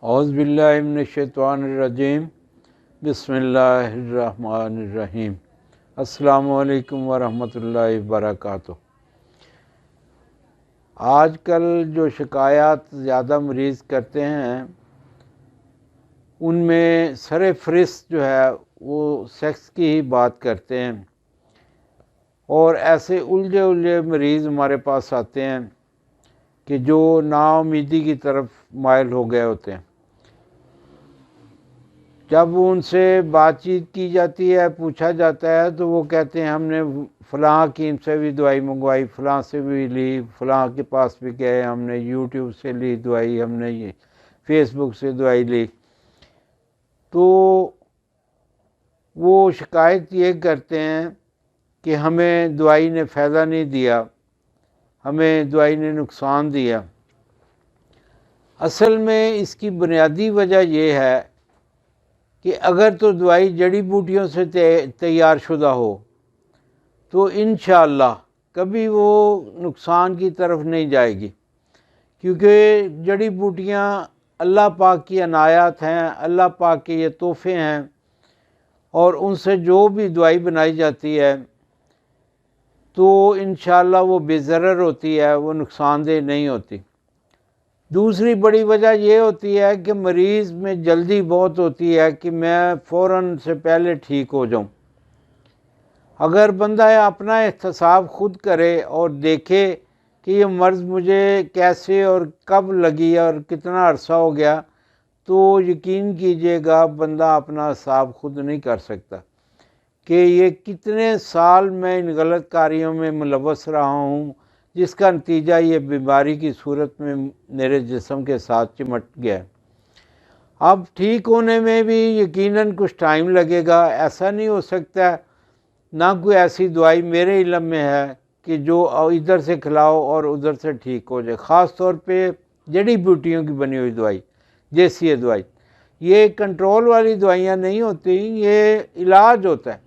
औज़ुबिल्लाहि मिनश्शैतानिर्रजीम बिस्मिल्लाहिर्रहमानिर्रहीम। अस्सलामु अलैकुम वरहमतुल्लाहि वबरकातुहू। आजकल जो शिकायत ज़्यादा मरीज़ करते हैं उनमें सरे फ़हरिस्त जो है वो सेक्स की ही बात करते हैं, और ऐसे उलझे उलझे मरीज़ हमारे पास आते हैं कि जो नाउमीदी की तरफ माइल हो गए होते हैं। जब उनसे बातचीत की जाती है, पूछा जाता है, तो वो कहते हैं हमने फ़लाँ हकीम से भी दवाई मंगवाई, फ़लाँ से भी ली, फ़लाँ के पास भी गए, हमने यूट्यूब से ली दवाई, हमने ये फेसबुक से दवाई ली। तो वो शिकायत ये करते हैं कि हमें दवाई ने फ़ायदा नहीं दिया, हमें दवाई ने नुकसान दिया। असल में इसकी बुनियादी वजह यह है कि अगर तो दवाई जड़ी बूटियों से तैयार शुदा हो तो इंशाअल्लाह कभी वो नुकसान की तरफ नहीं जाएगी, क्योंकि जड़ी बूटियाँ अल्लाह पाक की अनायात हैं, अल्लाह पाक के ये तोहफ़े हैं, और उनसे जो भी दवाई बनाई जाती है तो इंशाअल्लाह वो बेज़रर होती है, वो नुकसानदेह नहीं होती। दूसरी बड़ी वजह ये होती है कि मरीज़ में जल्दी बहुत होती है कि मैं फ़ौरन से पहले ठीक हो जाऊं। अगर बंदा अपना एहतसाब खुद करे और देखे कि ये मर्ज़ मुझे कैसे और कब लगी और कितना अरसा हो गया, तो यकीन कीजिएगा बंदा अपना हिसाब खुद नहीं कर सकता कि ये कितने साल मैं इन गलत कार्यों में मुलव्वस रहा हूँ, जिसका नतीजा ये बीमारी की सूरत में मेरे जिस्म के साथ चिमट गया। अब ठीक होने में भी यकीनन कुछ टाइम लगेगा। ऐसा नहीं हो सकता, ना कोई ऐसी दवाई मेरे इल्म में है कि जो इधर से खिलाओ और उधर से ठीक हो जाए। ख़ास तौर पे जड़ी बूटियों की बनी हुई दवाई, देसी दवाई, ये कंट्रोल वाली दवाइयाँ नहीं होती, ये इलाज होता है।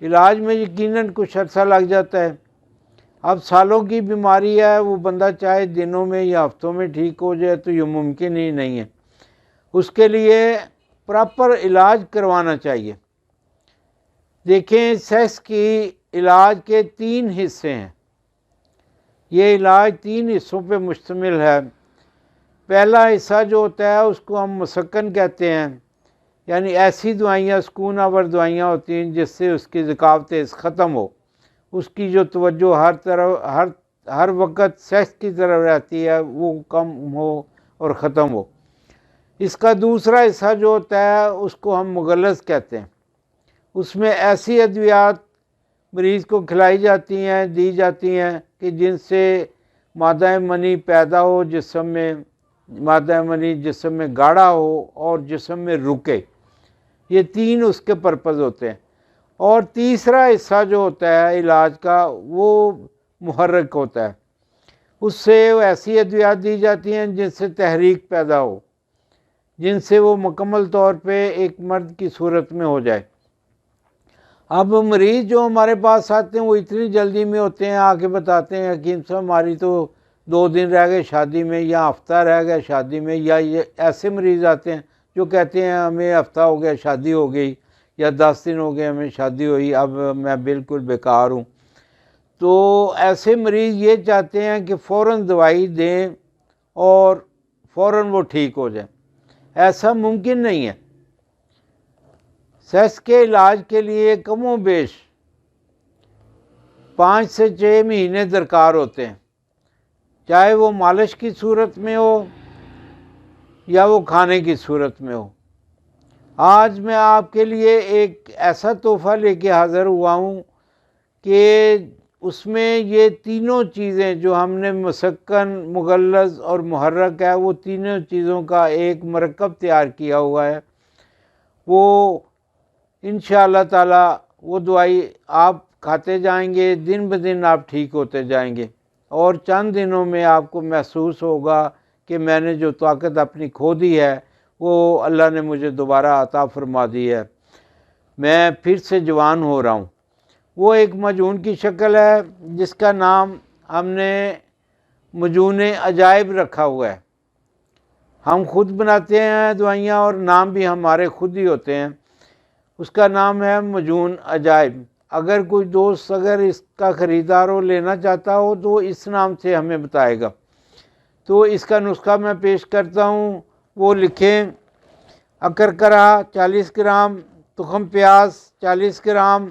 इलाज में यकीनन कुछ अर्सा लग जाता है। अब सालों की बीमारी है, वो बंदा चाहे दिनों में या हफ्तों में ठीक हो जाए तो ये मुमकिन ही नहीं है। उसके लिए प्रॉपर इलाज करवाना चाहिए। देखें, सेक्स की इलाज के 3 हिस्से हैं। ये इलाज 3 हिस्सों पे मुश्तमिल है। पहला हिस्सा जो होता है उसको हम मुसक्कन कहते हैं, यानी ऐसी दवाइयाँ, सुकून आवर दवाइयाँ होती हैं जिससे उसकी ज़कावत ख़त्म हो, उसकी जो तवज्जो हर वक्त सेक्स की तरफ रहती है वो कम हो और ख़त्म हो। इसका दूसरा हिस्सा जो होता है उसको हम मुगल्लज़ कहते हैं। उसमें ऐसी अद्वियात मरीज़ को खिलाई जाती हैं, दी जाती हैं कि जिनसे मादा मनी पैदा हो जिस्म में, मादा मनी जिस्म में गाढ़ा हो और जिस्म में रुके। ये 3 उसके पर्पज़ होते हैं। और तीसरा हिस्सा जो होता है इलाज का वो मुहर्रिक होता है। उससे ऐसी अद्वियात दी जाती हैं जिनसे तहरीक पैदा हो, जिनसे वो मुकम्मल तौर पे एक मर्द की सूरत में हो जाए। अब मरीज़ जो हमारे पास आते हैं वो इतनी जल्दी में होते हैं, आके बताते हैं हकीम साहब हमारी तो 2 दिन रह गए शादी में, या हफ्ता रह गया शादी में, या ये ऐसे मरीज़ आते हैं जो कहते हैं हमें हफ्ता हो गया शादी हो गई, या 10 दिन हो गए हमें शादी हुई, अब मैं बिल्कुल बेकार हूँ। तो ऐसे मरीज़ ये चाहते हैं कि फ़ौरन दवाई दें और फ़ौरन वो ठीक हो जाए। ऐसा मुमकिन नहीं है। सेक्स के इलाज के लिए कमो बेश 5 से 6 महीने दरकार होते हैं, चाहे वो मालिश की सूरत में हो या वो खाने की सूरत में हो। आज मैं आपके लिए एक ऐसा तोहफ़ा लेके हाज़िर हुआ हूँ कि उसमें ये तीनों चीज़ें जो हमने मुसक्कन, मुगल्लज़ और मुहर्रक है, वो तीनों चीज़ों का एक मरकब तैयार किया हुआ है। वो इंशाअल्लाह ताला वो दवाई आप खाते जाएंगे, दिन ब दिन आप ठीक होते जाएंगे, और चंद दिनों में आपको महसूस होगा कि मैंने जो ताकत अपनी खो दी है वो अल्लाह ने मुझे दोबारा अता फरमा दी है, मैं फिर से जवान हो रहा हूँ। वो एक मजून की शक्ल है जिसका नाम हमने मजून अजायब रखा हुआ है। हम खुद बनाते हैं दवाइयाँ और नाम भी हमारे खुद ही होते हैं। उसका नाम है मजून अजाइब। अगर कोई दोस्त अगर इसका ख़रीदार हो, लेना चाहता हो, तो इस नाम से हमें बताएगा। तो इसका नुस्खा मैं पेश करता हूँ, वो लिखें। अकरकरा 40 ग्राम, तुखम प्याज 40 ग्राम,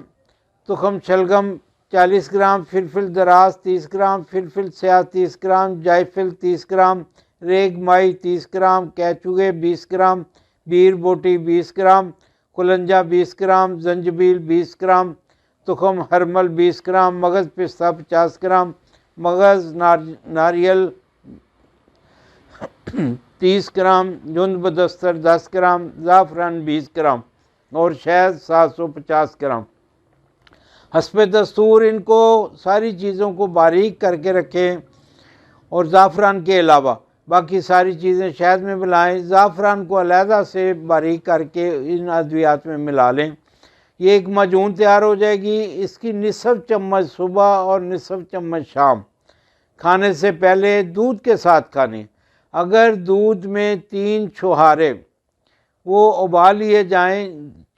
तुखम शलगम 40 ग्राम, फिलफिल दराज 30 ग्राम, फिलफिल स्याह 30 ग्राम, जायफल 30 ग्राम, रेग माई 30 ग्राम, कैचुगे 20 ग्राम, बीर बोटी 20 ग्राम, कुलंजा 20 ग्राम, जंजबील 20 ग्राम, तुखम हरमल 20 ग्राम, मगज़ पिस्ता 50 ग्राम, मगज़ नारियल 30 ग्राम, जुंद बदस्तर 10 ग्राम, ज़ाफ़रान 20 ग्राम और शहद 750 ग्राम। हस्बे दस्तूर इनको सारी चीज़ों को बारीक करके रखें और ज़ाफ़रान के अलावा बाकी सारी चीज़ें शहद में मिलाएं। ज़ाफ़रान को अलहदा से बारीक करके इन अद्वियात में मिला लें। ये एक माजून तैयार हो जाएगी। इसकी निसफ चम्मच सुबह और निसफ चम्मच शाम खाने से पहले दूध के साथ खाने। अगर दूध में 3 छुहारे वो उबाल लिए जाएँ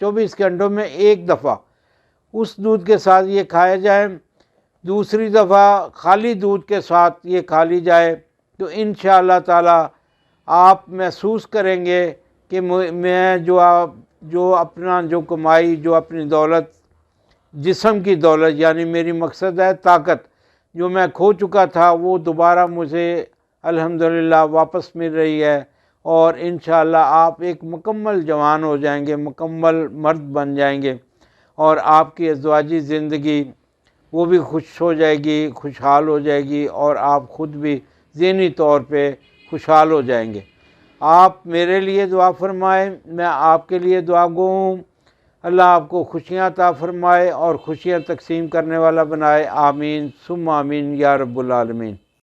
24 घंटों में एक दफ़ा, उस दूध के साथ ये खाया जाए। दूसरी दफ़ा खाली दूध के साथ ये खा ली जाए तो इंशाअल्लाह ताला आप महसूस करेंगे कि मैं जो अपना जो कमाई, जो अपनी दौलत, जिस्म की दौलत यानी मेरी मकसद है ताकत, जो मैं खो चुका था वो दोबारा मुझे अल्हम्दुलिल्लाह वापस मिल रही है। और इंशाअल्लाह आप एक मुकम्मल जवान हो जाएंगे, मुकम्मल मर्द बन जाएंगे और आपकी अज़वाजी ज़िंदगी वो भी खुश हो जाएगी, खुशहाल हो जाएगी और आप ख़ुद भी ज़हनी तौर पे खुशहाल हो जाएंगे। आप मेरे लिए दुआ फरमाएं, मैं आपके लिए दुआ गो हूँ। अल्लाह आपको खुशियाँ अता फरमाए और खुशियाँ तकसीम करने वाला बनाए। आमीन सुम्मा आमीन या रब्बुल आलमीन।